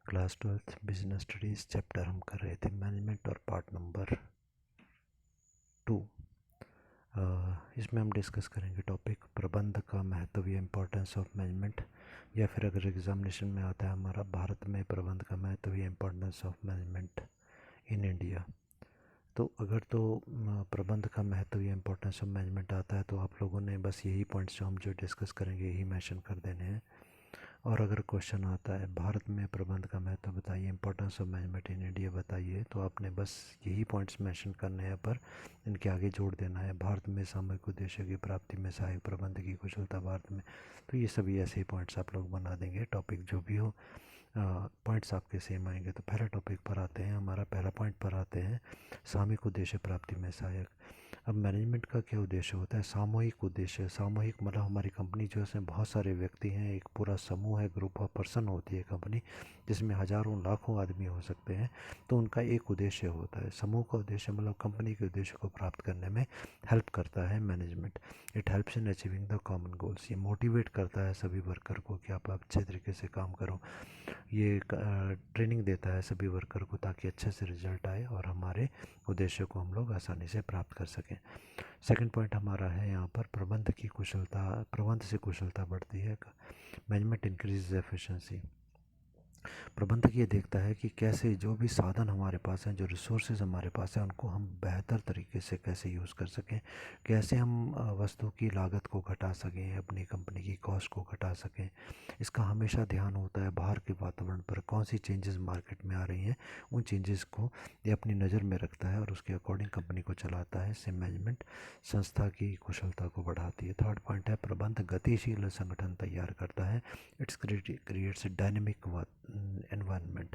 Class 12th business studies chapter हम कर रहे थे मैनेजमेंट और पार्ट नंबर 2। इसमें हम डिस्कस करेंगे टॉपिक प्रबंध का महत्व या इम्पोर्टेंस ऑफ मैनेजमेंट, या फिर अगर एग्जामिनेशन में आता है हमारा भारत में प्रबंध का महत्व या importance of management in India. तो अगर प्रबंध का महत्व या इम्पोर्टेंस ऑफ मैनेजमेंट आता है तो आप लोगों ने बस यही पॉइंट्स जो हम डिस्कस करेंगे यही मेंशन कर देने हैं। और अगर क्वेश्चन आता है भारत में प्रबंध का महत्व बताइए, importance of management in India बताइए, तो आपने बस यही पॉइंट्स मेंशन करने हैं, पर इनके आगे जोड़ देना है भारत में सामूहिक उद्देश्य की प्राप्ति में सहायक प्रबंध की कुशलता भारत में। तो ये सभी ऐसे ही पॉइंट्स आप लोग बना देंगे, टॉपिक जो भी हो पॉइंट्स आपके सेम आएंगे। तो पहला टॉपिक पर आते हैं, हमारा पहला पॉइंट पर आते हैं सामूहिक उद्देश्य प्राप्ति में सहायक। अब मैनेजमेंट का क्या उद्देश्य होता है? सामूहिक उद्देश्य। सामूहिक मतलब हमारी कंपनी जो है उसमें बहुत सारे व्यक्ति हैं, एक पूरा समूह है, ग्रुप ऑफ पर्सन होती है कंपनी, जिसमें हज़ारों लाखों आदमी हो सकते हैं। तो उनका एक उद्देश्य होता है। समूह का उद्देश्य मतलब कंपनी के उद्देश्य को प्राप्त करने में हेल्प करता है management. It helps in achieving the common goals. ये मोटिवेट करता है सभी वर्कर को कि आप अच्छे तरीके से काम करो। ये ट्रेनिंग देता है सभी वर्कर को ताकि अच्छे से रिजल्ट आए और हमारे उद्देश्य को हम लोग आसानी से प्राप्त कर सकें। सेकंड पॉइंट हमारा है यहाँ पर प्रबंध की कुशलता। प्रबंध से कुशलता बढ़ती है। Management increase efficiency. प्रबंधक ये देखता है कि कैसे जो भी साधन हमारे पास हैं, जो रिसोर्सेज हमारे पास हैं, उनको हम बेहतर तरीके से कैसे यूज़ कर सकें, कैसे हम वस्तु की लागत को घटा सकें, अपनी कंपनी की कॉस्ट को घटा सकें। इसका हमेशा ध्यान होता है बाहर के वातावरण पर कौन सी चेंजेस मार्केट में आ रही हैं, उन चेंजेस को ये अपनी नज़र में रखता है और उसके अकॉर्डिंग कंपनी को चलाता है। इससे मैनेजमेंट संस्था की कुशलता को बढ़ाती है। थर्ड पॉइंट है प्रबंध गतिशील संगठन तैयार करता है। It's creates dynamic environment.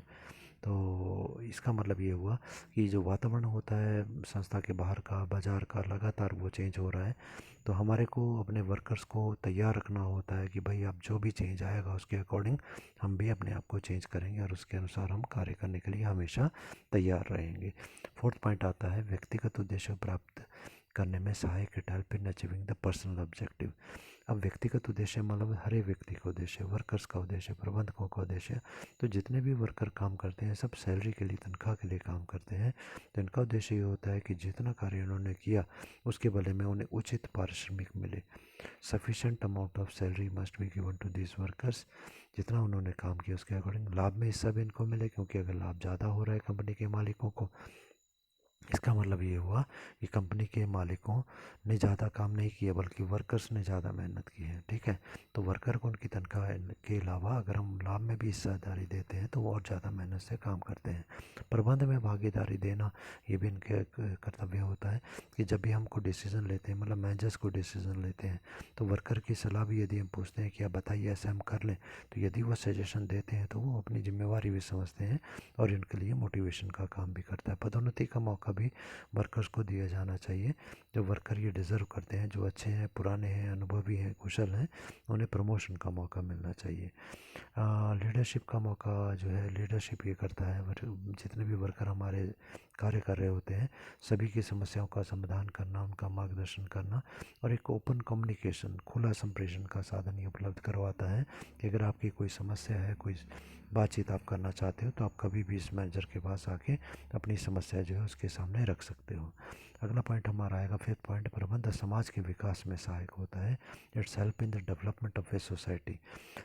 तो इसका मतलब ये हुआ कि जो वातावरण होता है संस्था के बाहर का, बाज़ार का, लगातार वो चेंज हो रहा है। तो हमारे को अपने वर्कर्स को तैयार रखना होता है कि भाई अब जो भी चेंज आएगा उसके अकॉर्डिंग हम भी अपने आप को चेंज करेंगे और उसके अनुसार हम कार्य करने के लिए हमेशा तैयार रहेंगे। फोर्थ पॉइंट आता है व्यक्तिगत उद्देश्य प्राप्त करने में सहायक। It help in achieving the personal objective. अब व्यक्तिगत उद्देश्य मतलब हर एक व्यक्ति का उद्देश्य, वर्कर्स का उद्देश्य, प्रबंधकों का उद्देश्य। तो जितने भी वर्कर काम करते हैं सब सैलरी के लिए, तनख्वाह के लिए काम करते हैं। तो इनका उद्देश्य ये होता है कि जितना कार्य उन्होंने किया उसके बदले में उन्हें उचित पारिश्रमिक मिले। Sufficient amount of salary must be given to this workers. जितना उन्होंने काम किया उसके अकॉर्डिंग लाभ में हिस्सा भी इनको मिले, क्योंकि अगर लाभ ज़्यादा हो रहा है कंपनी के मालिकों को, इसका मतलब ये हुआ कि कंपनी के मालिकों ने ज़्यादा काम नहीं किया बल्कि वर्कर्स ने ज़्यादा मेहनत की है। ठीक है, तो वर्कर को उनकी तनख्वाह के अलावा अगर हम लाभ में भी हिस्सेदारी देते हैं तो वो और ज़्यादा मेहनत से काम करते हैं। प्रबंध में भागीदारी देना ये भी इनके कर्तव्य होता है कि जब भी हमको डिसीज़न लेते हैं, मतलब मैनेजर्स को डिसीज़न लेते हैं, तो वर्कर की सलाह भी यदि हम पूछते हैं कि आप बताइए ऐसे हम कर लें, तो यदि वो सजेशन देते हैं तो वो अपनी जिम्मेवारी भी समझते हैं और इनके लिए मोटिवेशन का काम भी करता है। पदोन्नति का मौका भी वर्कर्स को दिया जाना चाहिए। जो वर्कर ये डिज़र्व करते हैं, जो अच्छे हैं, पुराने हैं, अनुभवी हैं, कुशल हैं, उन्हें प्रमोशन का मौका मिलना चाहिए। लीडरशिप का मौका जो है लीडरशिप ये करता है, जितने भी वर्कर हमारे कार्य कर रहे होते हैं सभी की समस्याओं का समाधान करना, उनका मार्गदर्शन करना और एक ओपन कम्युनिकेशन, खुला संप्रेषण का साधन ये उपलब्ध करवाता है कि अगर आपकी कोई समस्या है, कोई बातचीत आप करना चाहते हो तो आप कभी भी इस मैनेजर के पास आके अपनी समस्या जो है उसके सामने रख सकते हो। अगला पॉइंट हमारा आएगा फिफ्थ पॉइंट, प्रबंध समाज के विकास में सहायक होता है। It's help in the development of a society.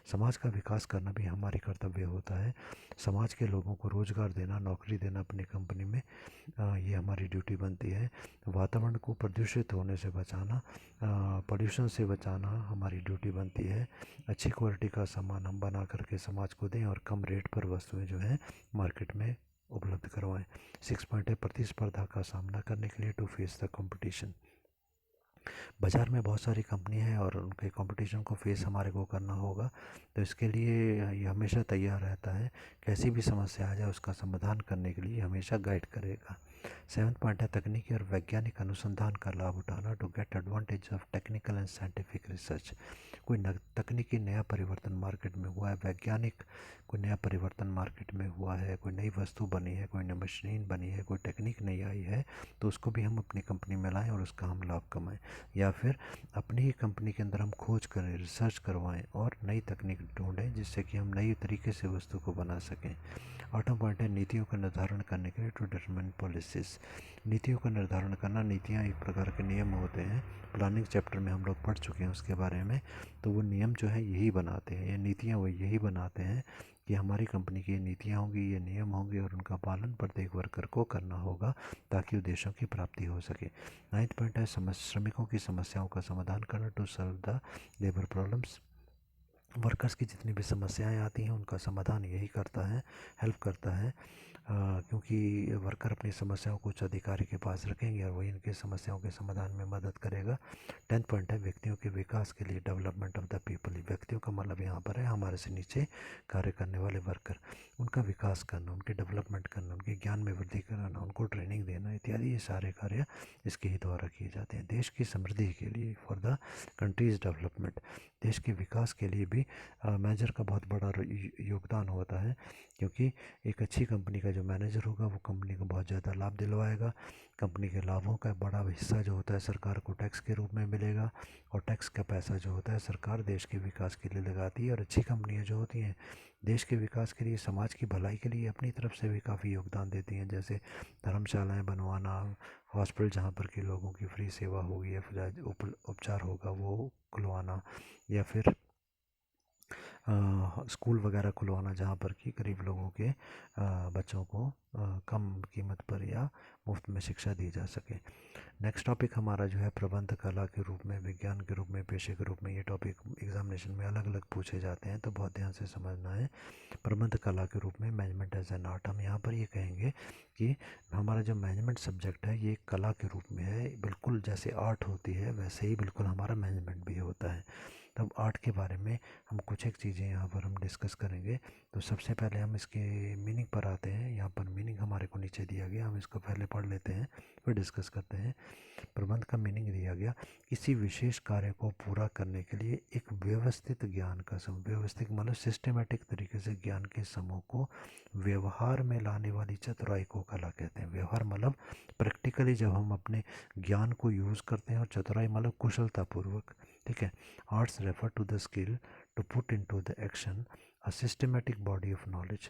समाज का विकास करना भी हमारी कर्तव्य होता है। समाज के लोगों को रोज़गार देना, नौकरी देना अपनी कंपनी में, ये हमारी ड्यूटी बनती है। वातावरण को प्रदूषित होने से बचाना, पोल्यूशन से बचाना हमारी ड्यूटी बनती है। अच्छी क्वालिटी का सामान हम बना करके समाज को दें और कम रेट पर वस्तुएं जो हैं मार्केट में उपलब्ध करवाएं। सिक्स पॉइंट है प्रतिस्पर्धा का सामना करने के लिए, टू फेस द कंपटीशन। बाज़ार में बहुत सारी कंपनियां हैं और उनके कंपटीशन को फेस हमारे को करना होगा, तो इसके लिए ये हमेशा तैयार रहता है। कैसी भी समस्या आ जाए उसका समाधान करने के लिए हमेशा गाइड करेगा। सेवन्थ पॉइंट है तकनीकी और वैज्ञानिक अनुसंधान का लाभ उठाना, to get advantage of technical and scientific research. कोई तकनीकी नया परिवर्तन मार्केट में हुआ है, वैज्ञानिक कोई नया परिवर्तन मार्केट में हुआ है, कोई नई वस्तु बनी है, कोई नई मशीन बनी है, कोई टेक्निक नई आई है, तो उसको भी हम अपनी कंपनी में लाएं और उसका हम लाभ कमाएं। या फिर अपनी ही कंपनी के अंदर हम खोज करें, रिसर्च करवाएं और नई तकनीक ढूंढें जिससे कि हम नई तरीके से वस्तु को बना सकें। आठवां पॉइंट है नीतियों का निर्धारण करने के लिए, टू डिटरमाइन पॉलिसीज। नीतियों का निर्धारण करना, नीतियाँ एक प्रकार के नियम होते हैं, प्लानिंग चैप्टर में हम लोग पढ़ चुके हैं उसके बारे में। तो वो नियम जो है यही बनाते हैं, ये नीतियाँ वो यही बनाते हैं कि हमारी कंपनी की ये नीतियाँ होंगी, ये नियम होंगे और उनका पालन प्रत्येक वर्कर को करना होगा ताकि उद्देश्यों की प्राप्ति हो सके। नाइन्थ पॉइंट है श्रमिकों की समस्याओं का समाधान करना, to solve the labour problems. Workers की जितनी भी समस्याएं आती हैं उनका समाधान यही करता है, हेल्प करता है, क्योंकि वर्कर अपनी समस्याओं को उच्च अधिकारी के पास रखेंगे और वही इनकी समस्याओं के समाधान में मदद करेगा। 10th पॉइंट है व्यक्तियों के विकास के लिए, डेवलपमेंट ऑफ द पीपल। व्यक्तियों का मतलब यहाँ पर है हमारे से नीचे कार्य करने वाले वर्कर, उनका विकास करना, उनके डेवलपमेंट करना, उनके ज्ञान में वृद्धि कराना, उनको ट्रेनिंग देना इत्यादि, ये सारे कार्य इसके ही द्वारा किए जाते हैं। देश की समृद्धि के लिए, फॉर द कंट्रीज डेवलपमेंट, देश के विकास के लिए भी मैनेजर का बहुत बड़ा योगदान होता है, क्योंकि एक अच्छी कंपनी का जो मैनेजर होगा वो कंपनी को बहुत ज़्यादा लाभ दिलवाएगा। कंपनी के लाभों का बड़ा हिस्सा जो होता है सरकार को टैक्स के रूप में मिलेगा, और टैक्स का पैसा जो होता है सरकार देश के विकास के लिए लगाती है। और अच्छी कंपनियां जो होती हैं देश के विकास के लिए, समाज की भलाई के लिए अपनी तरफ से भी काफ़ी योगदान देती हैं, जैसे धर्मशालाएँ बनवाना, हॉस्पिटल जहाँ पर कि लोगों की फ्री सेवा होगी या फिर उपचार होगा वो खुलवाना, या फिर स्कूल वगैरह खुलवाना जहाँ पर कि गरीब लोगों के बच्चों को कम कीमत पर या मुफ्त में शिक्षा दी जा सके। नेक्स्ट टॉपिक हमारा जो है प्रबंध कला के रूप में, विज्ञान के रूप में, पेशे के रूप में। ये टॉपिक एग्जामिनेशन में अलग अलग पूछे जाते हैं तो बहुत ध्यान से समझना है। प्रबंध कला के रूप में, मैनेजमेंट एज एन आर्ट। हम यहाँ पर ये कहेंगे कि हमारा जो मैनेजमेंट सब्जेक्ट है ये कला के रूप में है, बिल्कुल जैसे आर्ट होती है वैसे ही बिल्कुल हमारा मैनेजमेंट भी होता है। तब आर्ट के बारे में हम कुछ एक चीज़ें यहाँ पर हम डिस्कस करेंगे। तो सबसे पहले हम इसके मीनिंग पर आते हैं। यहाँ पर मीनिंग हमारे को नीचे दिया गया, हम इसको पहले पढ़ लेते हैं फिर डिस्कस करते हैं। प्रबंध का मीनिंग दिया गया, किसी विशेष कार्य को पूरा करने के लिए एक व्यवस्थित ज्ञान का समूह, व्यवस्थित मतलब सिस्टमेटिक तरीके से ज्ञान के समूह को व्यवहार में लाने वाली चतुराई को कला कहते हैं। व्यवहार मतलब प्रैक्टिकली जब हम अपने ज्ञान को यूज़ करते हैं, और चतुराई मतलब कुशलतापूर्वक। ठीक है। Arts refer to the skill to put into the action a systematic body of knowledge.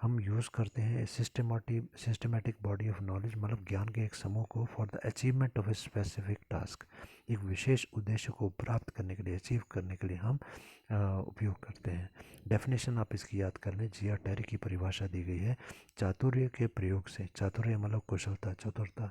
हम यूज़ करते हैं सिस्टमेटिक बॉडी ऑफ नॉलेज मतलब ज्ञान के एक समूह को, for the achievement of a specific task, एक विशेष उद्देश्य को प्राप्त करने के लिए, अचीव करने के लिए हम उपयोग करते हैं। डेफिनेशन आप इसकी याद कर लें, जिया टेरी की परिभाषा दी गई है, चातुर्य के प्रयोग से, चातुर्य मतलब कुशलता, चतुरता,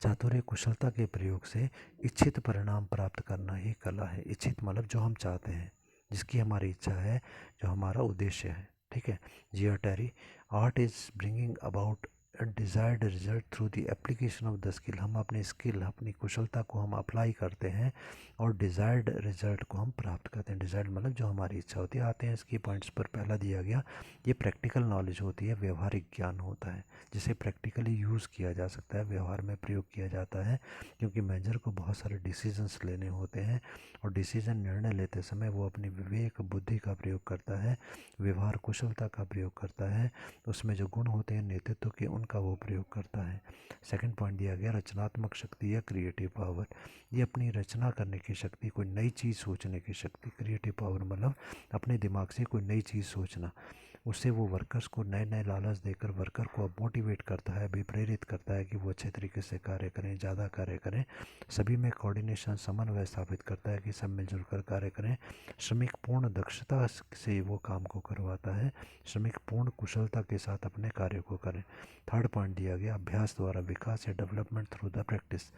चातुर्य कुशलता के प्रयोग से इच्छित परिणाम प्राप्त करना ही कला है। इच्छित मतलब जो हम चाहते हैं, जिसकी हमारी इच्छा है, जो हमारा उद्देश्य है। ठीक है। जिया Terry, art is bringing about desired result through the application of the skill. हम अपनी स्किल, अपनी कुशलता को हम अप्लाई करते हैं और डिज़ायर्ड रिजल्ट को हम प्राप्त करते हैं। डिज़ायर्ड मतलब जो हमारी इच्छा होती है। आते हैं इसकी पॉइंट्स पर। पहला दिया गया, ये प्रैक्टिकल नॉलेज होती है, व्यवहारिक ज्ञान होता है जिसे प्रैक्टिकली यूज़ किया जा सकता है, व्यवहार में प्रयोग किया जाता है, क्योंकि मैनेजर को बहुत सारे डिसीजंस लेने होते हैं और डिसीजन निर्णय लेते समय वो अपनी विवेक बुद्धि का प्रयोग करता है, व्यवहार कुशलता का प्रयोग करता है, उसमें जो गुण होते हैं नेतृत्व के उनका वो प्रयोग करता है। सेकंड पॉइंट दिया गया, रचनात्मक शक्ति या क्रिएटिव पावर। ये अपनी रचना करने की शक्ति, कोई नई चीज़ सोचने की शक्ति। क्रिएटिव पावर मतलब अपने दिमाग से कोई नई चीज़ सोचना, उससे वो वर्कर्स को नए नए लालच देकर वर्कर को अब मोटिवेट करता है, भी प्रेरित करता है कि वो अच्छे तरीके से कार्य करें, ज़्यादा कार्य करें। सभी में कोऑर्डिनेशन, समन्वय स्थापित करता है कि सब मिलजुल कर कार्य करें। श्रमिक पूर्ण दक्षता से वो काम को करवाता है, श्रमिक पूर्ण कुशलता के साथ अपने कार्य को करें। थर्ड पॉइंट दिया गया, अभ्यास द्वारा विकास या डेवलपमेंट थ्रू द प्रैक्टिस।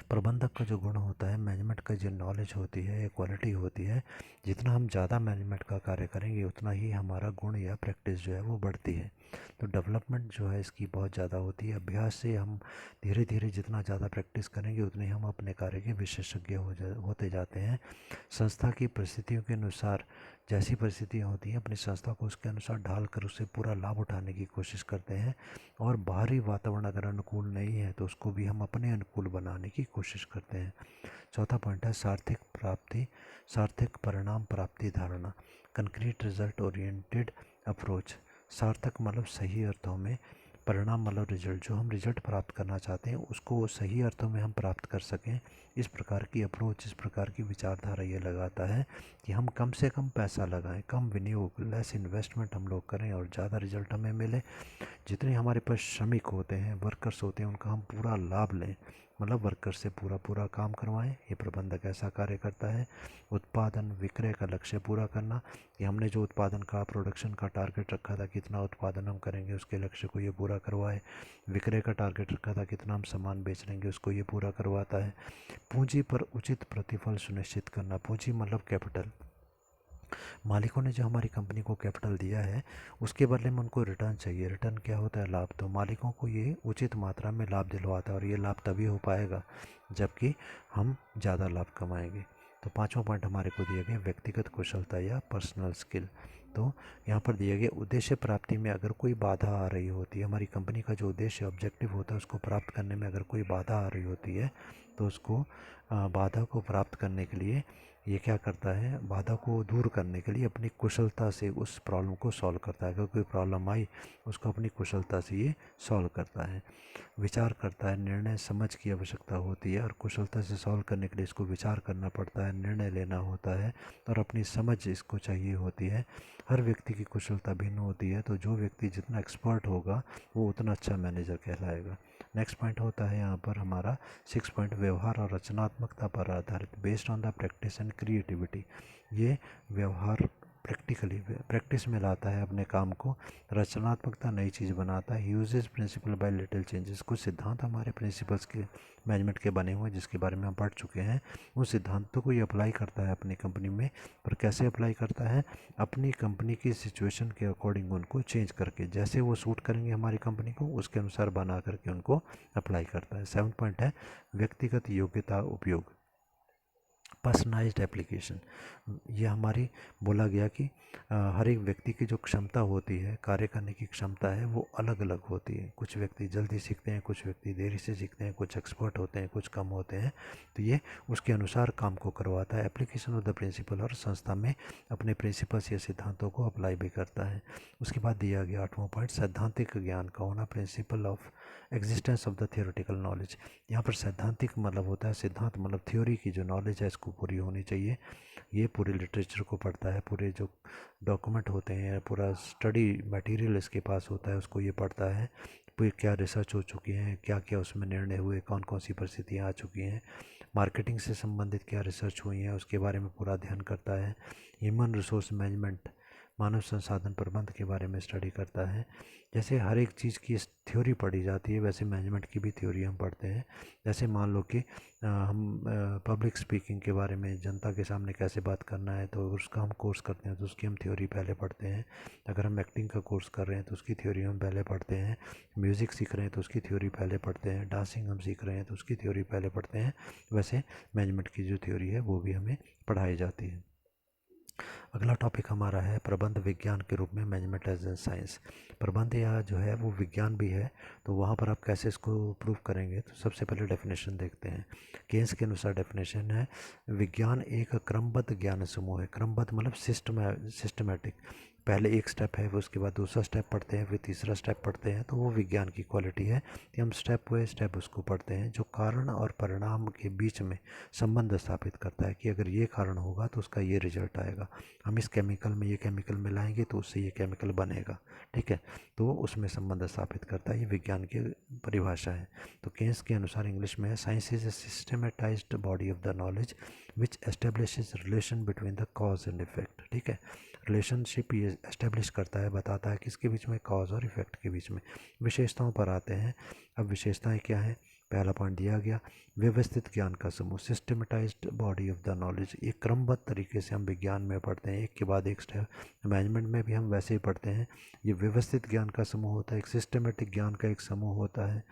प्रबंधक का जो गुण होता है, मैनेजमेंट का जो नॉलेज होती है या क्वालिटी होती है, जितना हम ज़्यादा मैनेजमेंट का कार्य करेंगे उतना ही हमारा गुण या प्रैक्टिस जो है वो बढ़ती है। तो डेवलपमेंट जो है इसकी बहुत ज़्यादा होती है। अभ्यास से हम धीरे धीरे जितना ज़्यादा प्रैक्टिस करेंगे उतने हम अपने कार्य के विशेषज्ञ होते जाते हैं। संस्था की परिस्थितियों के अनुसार जैसी परिस्थितियाँ होती हैं अपनी संस्था को उसके अनुसार ढाल कर उससे पूरा लाभ उठाने की कोशिश करते हैं, और बाहरी वातावरण अगर अनुकूल नहीं है तो उसको भी हम अपने अनुकूल बनाने की कोशिश करते हैं। चौथा पॉइंट है सार्थक परिणाम प्राप्ति धारणा, कंक्रीट रिजल्ट ओरिएंटेड अप्रोच। सार्थक मतलब सही अर्थों में, परिणाम मतलब रिजल्ट, जो हम रिजल्ट प्राप्त करना चाहते हैं उसको सही अर्थों में हम प्राप्त कर सकें। इस प्रकार की अप्रोच, इस प्रकार की विचारधारा ये लगाता है कि हम कम से कम पैसा लगाएं, कम विनियोग, लेस इन्वेस्टमेंट हम लोग करें और ज़्यादा रिजल्ट हमें मिले। जितने हमारे पास श्रमिक होते हैं, वर्कर्स होते हैं, उनका हम पूरा लाभ लें, मतलब वर्कर्स से पूरा काम करवाएं। ये प्रबंधक ऐसा कार्य करता है। उत्पादन विक्रय का लक्ष्य पूरा करना, कि हमने जो उत्पादन का, प्रोडक्शन का टारगेट रखा था, कितना उत्पादन हम करेंगे उसके लक्ष्य को ये पूरा करवाए। विक्रय का टारगेट रखा था, कितना हम सामान बेच लेंगे, उसको ये पूरा करवाता है। पूंजी पर उचित प्रतिफल सुनिश्चित करना, पूंजी मतलब कैपिटल, मालिकों ने जो हमारी कंपनी को कैपिटल दिया है उसके बदले में उनको रिटर्न चाहिए। रिटर्न क्या होता है? लाभ। तो मालिकों को ये उचित मात्रा में लाभ दिलवाता है, और ये लाभ तभी हो पाएगा जबकि हम ज़्यादा लाभ कमाएंगे। तो पांचवा पॉइंट हमारे को दिया गया व्यक्तिगत कुशलता या पर्सनल स्किल। तो यहाँ पर दिया गया उद्देश्य प्राप्ति में अगर कोई बाधा आ रही होती है, हमारी कंपनी का जो उद्देश्य ऑब्जेक्टिव होता है उसको प्राप्त करने में अगर कोई बाधा आ रही होती है तो उसको बाधा को प्राप्त करने के लिए ये क्या करता है, बाधा को दूर करने के लिए अपनी कुशलता से उस प्रॉब्लम को सॉल्व करता है। अगर कोई प्रॉब्लम आई उसको अपनी कुशलता से ये सॉल्व करता है। विचार करता है, निर्णय समझ की आवश्यकता होती है, और कुशलता से सॉल्व करने के लिए इसको विचार करना पड़ता है, निर्णय लेना होता है, और अपनी समझ इसको चाहिए होती है। हर व्यक्ति की कुशलता भिन्न होती है, तो जो व्यक्ति जितना एक्सपर्ट होगा वो उतना अच्छा मैनेजर कहलाएगा। नेक्स्ट पॉइंट होता है यहाँ पर हमारा 6 पॉइंट, व्यवहार और रचनात्मकता पर आधारित, based on the practice and creativity. ये व्यवहार प्रैक्टिस में लाता है अपने काम को, रचनात्मकता नई चीज़ बनाता है। Uses principal bye little changes, कुछ सिद्धांत हमारे प्रिंसिपल्स के मैनेजमेंट के बने हुए हैं जिसके बारे में हम पढ़ चुके हैं। उन सिद्धांतों को ये अप्लाई करता है अपनी कंपनी में, पर कैसे अप्लाई करता है? अपनी कंपनी की सिचुएशन के अकॉर्डिंग उनको चेंज करके, जैसे वो सूट करेंगे हमारी कंपनी को उसके अनुसार बना करके उनको अप्लाई करता है। 7 पॉइंट है व्यक्तिगत योग्यता उपयोग, पर्सनलाइज्ड एप्लीकेशन। ये हमारी बोला गया कि हर एक व्यक्ति की जो क्षमता होती है, कार्य करने की क्षमता है, वो अलग अलग होती है। कुछ व्यक्ति जल्दी सीखते हैं, कुछ व्यक्ति देरी से सीखते हैं, कुछ एक्सपर्ट होते हैं, कुछ कम होते हैं। तो ये उसके अनुसार काम को करवाता है। एप्लीकेशन ऑफ द प्रिंसिपल, और संस्था में अपने प्रिंसिपल्स या सिद्धांतों को अप्लाई भी करता है। उसके बाद दिया गया 8वां पॉइंट, सैद्धांतिक ज्ञान का होना, principle of existence of the theoretical knowledge. यहाँ पर सैद्धांतिक मतलब होता है, सिद्धांत मतलब थ्योरी की जो नॉलेज है इसको पूरी होनी चाहिए। ये पूरे लिटरेचर को पढ़ता है, पूरे जो डॉक्यूमेंट होते हैं, पूरा स्टडी मटेरियल इसके पास होता है उसको ये पढ़ता है। फिर क्या रिसर्च हो चुकी है, क्या क्या उसमें निर्णय हुए, कौन कौन सी परिस्थितियाँ आ चुकी हैं, मार्केटिंग से संबंधित क्या रिसर्च हुई है उसके बारे में पूरा अध्ययन करता है। ह्यूमन रिसोर्स मैनेजमेंट, मानव संसाधन प्रबंध के बारे में स्टडी करता है। जैसे हर एक चीज़ की थ्योरी पढ़ी जाती है वैसे मैनेजमेंट की भी थ्योरी हम पढ़ते हैं। जैसे मान लो कि हम पब्लिक स्पीकिंग के बारे में, जनता के सामने कैसे बात करना है, तो उसका हम कोर्स करते हैं तो उसकी हम थ्योरी पहले पढ़ते हैं। अगर हम एक्टिंग का कोर्स कर रहे हैं तो उसकी थ्योरी हम पहले पढ़ते हैं। म्यूज़िक सीख रहे हैं तो उसकी थ्योरी पहले पढ़ते हैं। डांसिंग हम सीख रहे हैं तो उसकी थ्योरी पहले पढ़ते हैं। वैसे मैनेजमेंट की जो थ्योरी है वो भी हमें पढ़ाई जाती है। अगला टॉपिक हमारा है प्रबंध विज्ञान के रूप में, मैनेजमेंट एज ए साइंस। प्रबंध या जो है वो विज्ञान भी है, तो वहाँ पर आप कैसे इसको प्रूव करेंगे? तो सबसे पहले डेफिनेशन देखते हैं। केन्स के अनुसार डेफिनेशन है, विज्ञान एक क्रमबद्ध ज्ञान समूह है। क्रमबद्ध मतलब सिस्टमेटिक। पहले एक स्टेप है, फिर उसके बाद दूसरा स्टेप पढ़ते हैं, फिर तीसरा स्टेप पढ़ते हैं, तो वो विज्ञान की क्वालिटी है कि हम स्टेप बाय स्टेप उसको पढ़ते हैं, जो कारण और परिणाम के बीच में संबंध स्थापित करता है कि अगर ये कारण होगा तो उसका ये रिजल्ट आएगा, हम इस केमिकल में ये केमिकल मिलाएंगे तो उससे ये केमिकल बनेगा। ठीक है, तो उसमें संबंध स्थापित करता है, ये विज्ञान की परिभाषा है। तो केन्स के अनुसार इंग्लिश में है, science is a systematised body of the knowledge which establishes relation between the cause and effect. ठीक है, रिलेशनशिप ये एस्टेब्लिश करता है, बताता है किसके बीच में, कॉज और इफेक्ट के बीच में। विशेषताओं पर आते हैं। अब विशेषताएं क्या हैं? पहला पॉइंट दिया गया, व्यवस्थित ज्ञान का समूह, systematised body of the knowledge. ये क्रमबद्ध तरीके से हम विज्ञान में पढ़ते हैं, एक के बाद एक स्टेप। मैनेजमेंट में भी हम वैसे ही पढ़ते हैं। ये व्यवस्थित ज्ञान का समूह होता है, एक सिस्टमेटिक ज्ञान का एक समूह होता है,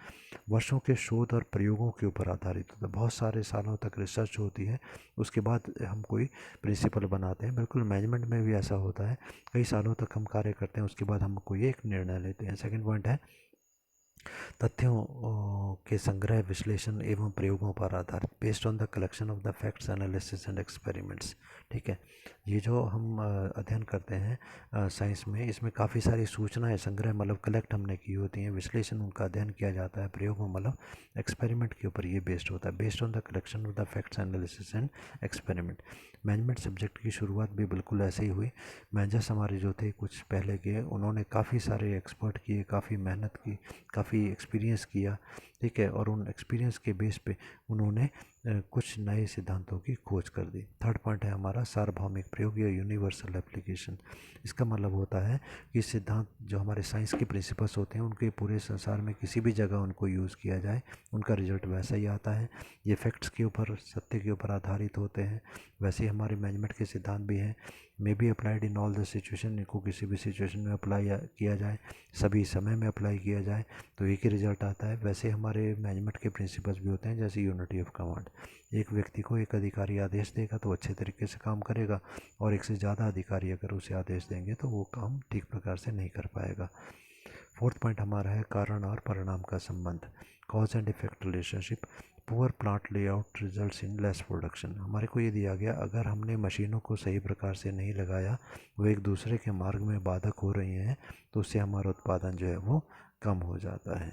वर्षों के शोध और प्रयोगों के ऊपर आधारित होता है। बहुत सारे सालों तक रिसर्च होती है, उसके बाद हम कोई प्रिंसिपल बनाते हैं। बिल्कुल मैनेजमेंट में भी ऐसा होता है, कई सालों तक हम कार्य करते हैं, उसके बाद हम कोई एक निर्णय लेते हैं। सेकंड पॉइंट है तथ्यों के संग्रह, विश्लेषण एवं प्रयोगों पर आधारित, based on the collection of the facts, analysis and experiments. ठीक है, ये जो हम अध्ययन करते हैं साइंस में, इसमें काफ़ी सारी सूचनाएं संग्रह मतलब कलेक्ट हमने की होती हैं, विश्लेषण उनका अध्ययन किया जाता है, प्रयोग मतलब एक्सपेरिमेंट के ऊपर ये बेस्ड होता है, based on the collection of the facts, analysis and experiment. Management subject की शुरुआत भी बिल्कुल ऐसे ही हुई। मैनेजर्स हमारे जो थे कुछ पहले के, उन्होंने काफ़ी सारे एक्सपर्ट किए, काफ़ी मेहनत की, काफ़ी एक्सपीरियंस किया। ठीक है, और उन एक्सपीरियंस के बेस पे उन्होंने कुछ नए सिद्धांतों की खोज कर दी। थर्ड पॉइंट है हमारा सार्वभौमिक प्रयोग या यूनिवर्सल एप्लीकेशन। इसका मतलब होता है कि सिद्धांत जो हमारे साइंस के प्रिंसिपल्स होते हैं, उनके पूरे संसार में किसी भी जगह उनको यूज़ किया जाए, उनका रिजल्ट वैसा ही आता है। ये फैक्ट्स के ऊपर, सत्य के ऊपर आधारित होते हैं। वैसे ही हमारे मैनेजमेंट के सिद्धांत भी हैं, may be applied in all the situation. इनको किसी भी सिचुएशन में अप्लाई किया जाए, सभी समय में अप्लाई किया जाए तो एक ही रिजल्ट आता है। वैसे हमारे मैनेजमेंट के प्रिंसिपल्स भी होते हैं, जैसे यूनिटी ऑफ कमांड। एक व्यक्ति को एक अधिकारी आदेश देगा तो अच्छे तरीके से काम करेगा, और एक से ज़्यादा अधिकारी अगर उसे आदेश देंगे तो वो काम ठीक प्रकार से नहीं कर पाएगा। फोर्थ पॉइंट हमारा है कारण और परिणाम का संबंध, cause and effect relationship. Poor plant layout results in less production. हमारे को ये दिया गया, अगर हमने मशीनों को सही प्रकार से नहीं लगाया, वो एक दूसरे के मार्ग में बाधक हो रही हैं, तो उससे हमारा उत्पादन जो है वो कम हो जाता है।